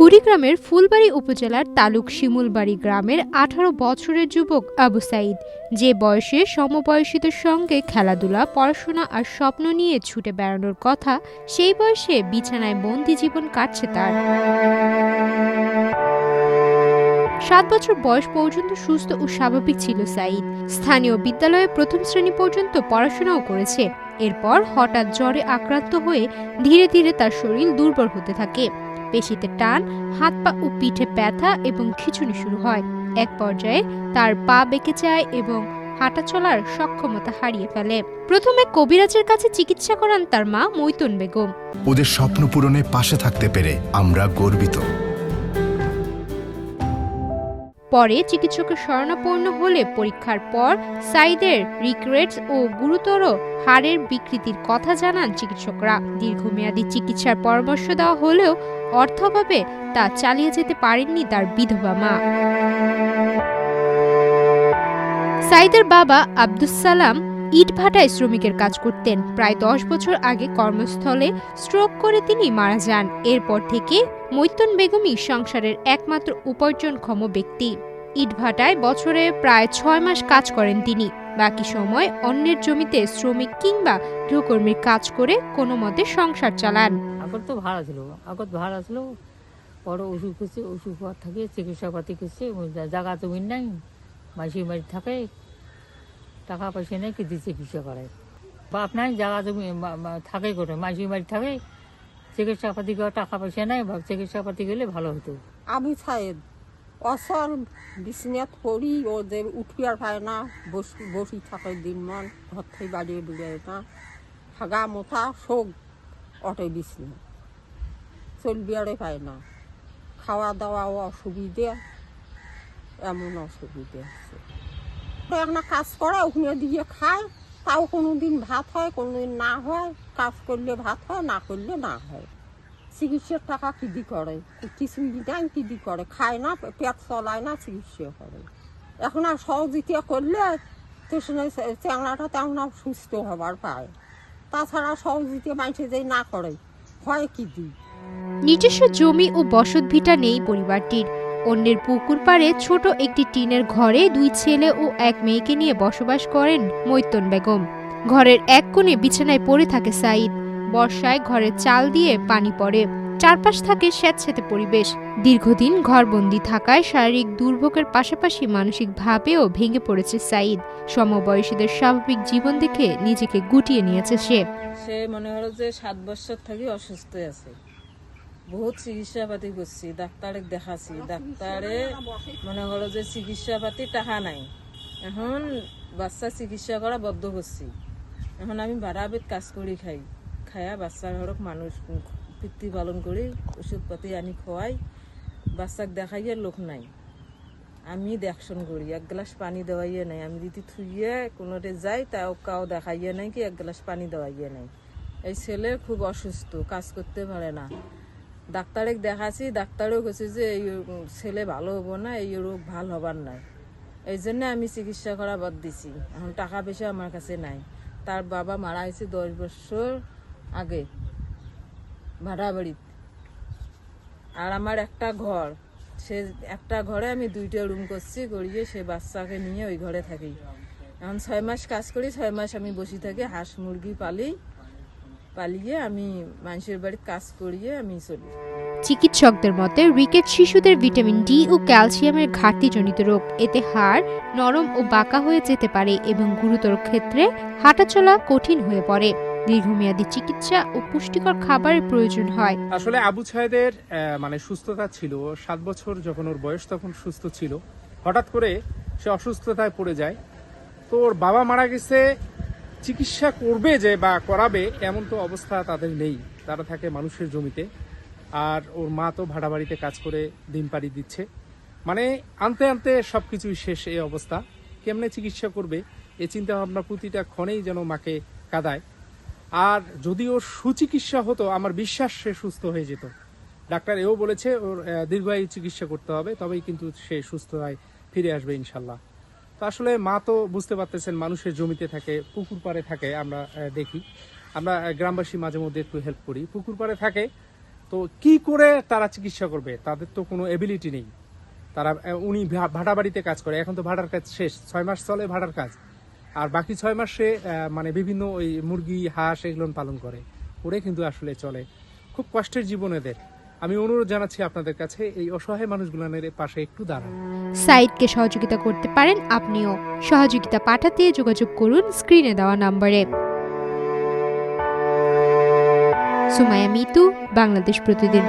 কুড়িগ্রামের ফুলবাড়ী উপজেলার তালুক শিমুলবাড়ী গ্রামের ১৮ বছরের যুবক আবু সাঈদ, যে বয়সে সমবয়সীদের সঙ্গে খেলাধুলা, পড়াশোনা আর স্বপ্ন নিয়ে ছুটে বেড়ানোর কথা, সেই বয়সে বিছানায় বন্দি জীবন কাটছে তার। ৭ বছর বয়স পর্যন্ত সুস্থ ও স্বাভাবিক ছিল সাঈদ। স্থানীয় বিদ্যালয়ে প্রথম শ্রেণী পর্যন্ত পড়াশোনাও করেছে। এরপর হঠাৎ জ্বরে আক্রান্ত হয়ে ধীরে ধীরে তার শরীর দুর্বল হতে থাকে। পেশিতে টান, হাত পা ও পিঠে ব্যথা এবং খিঁচুনি শুরু হয়। এক পর্যায়ে তার পা বেঁকে যায় এবং হাঁটা চলার সক্ষমতা হারিয়ে ফেলে। প্রথমে কবিরাজের কাছে চিকিৎসা করান তার মা মৈতন বেগম। ওদের স্বপ্ন পূরণে পাশে থাকতে পেরে আমরা গর্বিত। পরে চিকিৎসকের শরণাপন্ন হলে পরীক্ষার পর সাঈদের রিকেটস ও গুরুতর হাড়ের বিকৃতির কথা জানান চিকিৎসকরা। দীর্ঘমেয়াদী চিকিৎসার পরামর্শ দেওয়া হলেও অর্থাভাবে তা চালিয়ে যেতে পারেননি তার বিধবা মা। সাঈদের বাবা আব্দুস সালাম ইটভাটায় শ্রমিকের কাজ করতেন। প্রায় ১০ বছর আগে কর্মস্থলে স্ট্রোক করে তিনি মারা যান। এরপর থেকে মৈতন বেগমই সংসারের একমাত্র উপার্জনক্ষম ব্যক্তি। ইটভাটায় বছরে প্রায় ৬ মাস কাজ করেন তিনি। বাকি সময় অন্যের জমিতে শ্রমিক কিংবা গৃহকর্মীর কাজ করে কোনো মতে সংসার চালান। আগত তো ভাড়া ছিল বড় অসুখ হচ্ছে, অসুখ হওয়ার থাকে চিকিৎসা পাতি করছে, জায়গা জমি নাই, মাসির বাড়ি থাকে, টাকা পয়সা নেই, কিন্তু চিকিৎসা করায়। বাপ নাই, জায়গা জমি থাকে করে, মাসির বাড়ি থাকে, চিকিৎসা পাতি করে টাকা পয়সা নেই, চিকিৎসা পাতি গেলে ভালো হতো। আমি সাইদ অসল বিছনাত পড়ি, ও যে উঠি আর পায় না, বসি থাকে দিনমান, ঘর থেকে বাড়িয়ে বেড়ায় না, হাগা মোথা শোক অটো বিছনা, চলবি আরে পায় না, খাওয়া দাওয়াও অসুবিধে, এমন অসুবিধে আছে। একটা কাজ করে ওখানে দিয়ে খায়, তাও কোনো দিন ভাত হয়, কোনো দিন না হয়। কাজ করলে ভাত হয়, না করলে না হয়। চিকিৎসার টাকা কিদি করে, কিছু দিন কিদি করে, খায় না, পেট চলায় না, চিকিৎসা করে। এখন আর সহযোগিতা করলে তো চ্যাংড়াটা তেমন সুস্থ হবার পায়। তাছাড়া সহযোগিতা মাইছে যে না করে, হয় কিদি। নিজস্ব জমি ও বসতভিটা নেই পরিবারটির। অন্যের পুকুর পাড়ে ছোট একটি টিনের ঘরে ২ ছেলে ও ১ মেয়েকে নিয়ে বসবাস করেন মৈতন বেগম। ঘরের এক কোণে বিছানায় পড়ে থাকে সাঈদ। বর্ষায় ঘরের চাল দিয়ে পানি পড়ে, চারপাশ থাকে স্যাঁতসেঁতে পরিবেশ। দীর্ঘদিন ঘরবন্দি থাকায় শারীরিক দুর্ভোগের পাশাপাশি মানসিকভাবেও ভেঙে পড়েছে সাঈদ। সমবয়সীদের স্বাভাবিক জীবন দেখে নিজেকে গুটিয়ে নিয়েছে সে মনে হলো যে ৭ বছর থেকে অসুস্থ আছে। বহুত চিকিৎসা পাতি করছি, ডাক্তারে দেখাছি, ডাক্তারে মনে হলো যে চিকিৎসা পাতি টাকা নাই। এখন বাচ্চা চিকিৎসা করা বদ্ধ করছি। এখন আমি ভাড়াবেদ কাজ করি খাইয়া বাচ্চার ঘরক মানুষ পিতৃপালন করি, ওষুধ পাতি আনি খোয়াই। বাচ্চাকে দেখাইয়ে লোক নাই, আমি দেখশন করি। ১ গ্লাস পানি দেওয়াইয়ে নাই, আমি যদি থুইয়ে কোনোটে যাই তাও কাউ দেখাইয়ে নাই, কি ১ গ্লাস পানি দেওয়াইয়ে নাই। এই ছেলে খুব অসুস্থ, কাজ করতে পারে না। ডাক্তারে দেখাচ্ছি, ডাক্তারও কেছে যে এই ছেলে ভালো হবো না, এই রোগ ভালো হবার নাই। এই জন্য আমি চিকিৎসা করা বাদ দিছি। এখন টাকা পয়সা আমার কাছে নাই। তার বাবা মারা গেছে ১০ বছর আগে ভাড়া বাড়িতে। আর আমার একটা ঘর, সে একটা ঘরে আমি 2টা রুম করছি, করিয়ে সে বাচ্চাকে নিয়ে ওই ঘরে থাকি। এখন ৬ মাস কাজ করি, ৬ মাস আমি বসে থাকি, হাঁস মুরগি পালিয়ে আমি মানুষের বাড়িতে কাজ করিয়ে আমি চলি। চিকিৎসকদের মতে রিকেট শিশুদের ভিটামিন ডি ও ক্যালসিয়ামের ঘাটতিজনিত রোগ। এতে হাড় নরম ও বাঁকা হয়ে যেতে পারে এবং গুরুতর ক্ষেত্রে হাঁটাচলা কঠিন হয়ে পড়ে। দীর্ঘমেয়াদী চিকিৎসা ও পুষ্টিকর খাবারের প্রয়োজন হয়। আসলে আবু সাঈদের সুস্থতা ছিল ৭ বছর, যখন ওর বয়স তখন সুস্থ ছিল। হঠাৎ করে সে অসুস্থতায় পড়ে যায়। তো ওর বাবা মারা গেছে, চিকিৎসা করবে যে বা করাবে এমন তো অবস্থা তাদের নেই। তারা থাকে মানুষের জমিতে, আর ওর মা তো ভাড়া বাড়িতে কাজ করে দিন পাড়ি দিচ্ছে। আনতে আনতে সবকিছুই শেষ এই অবস্থা। কেমনে চিকিৎসা করবে এই চিন্তা ভাবনা প্রতিটা ক্ষণেই যেন মাকে কাঁদায়। আর যদি ওর সুচিকিৎসা হতো, আমার বিশ্বাস সে সুস্থ হয়ে যেত। ডাক্তার এও বলেছে ওর দীর্ঘায়ু চিকিৎসা করতে হবে, তবেই কিন্তু সে সুস্থ হয় ফিরে আসবে ইনশাল্লাহ। তো আসলে মা তো বুঝতে পারতেছেন, মানুষের জমিতে থাকে, পুকুর পাড়ে থাকে। আমরা দেখি, আমরা গ্রামবাসী মাঝে মধ্যে একটু হেল্প করি, পুকুর পাড়ে থাকে। তো কি করে তারা চিকিৎসা করবে? তাদের তো কোনো এবিলিটি নেই। তারা উনি ভাড়া বাড়িতে কাজ করে, এখন তো ভাড়ার কাজ শেষ, 6 মাস চলে ভাড়ার কাজ, আর বাকি 6 মাসে মানে বিভিন্ন ওই মুরগি হাঁস এগুলো পালন করে, ওরে কিন্তু আসলে চলে। খুব কষ্টের জীবন এদের। আমি অনুরোধ জানাচ্ছি আপনাদের কাছে এই অসহায় মানুষগুলোর পাশে একটু দাঁড়ান। সাইদকে সহযোগিতা করতে পারেন আপনিও। সহযোগিতা পাঠাতে যোগাযোগ করুন স্ক্রিনে দেওয়া নম্বরে। সুমাইয়া মিতু, বাংলাদেশ প্রতিদিন।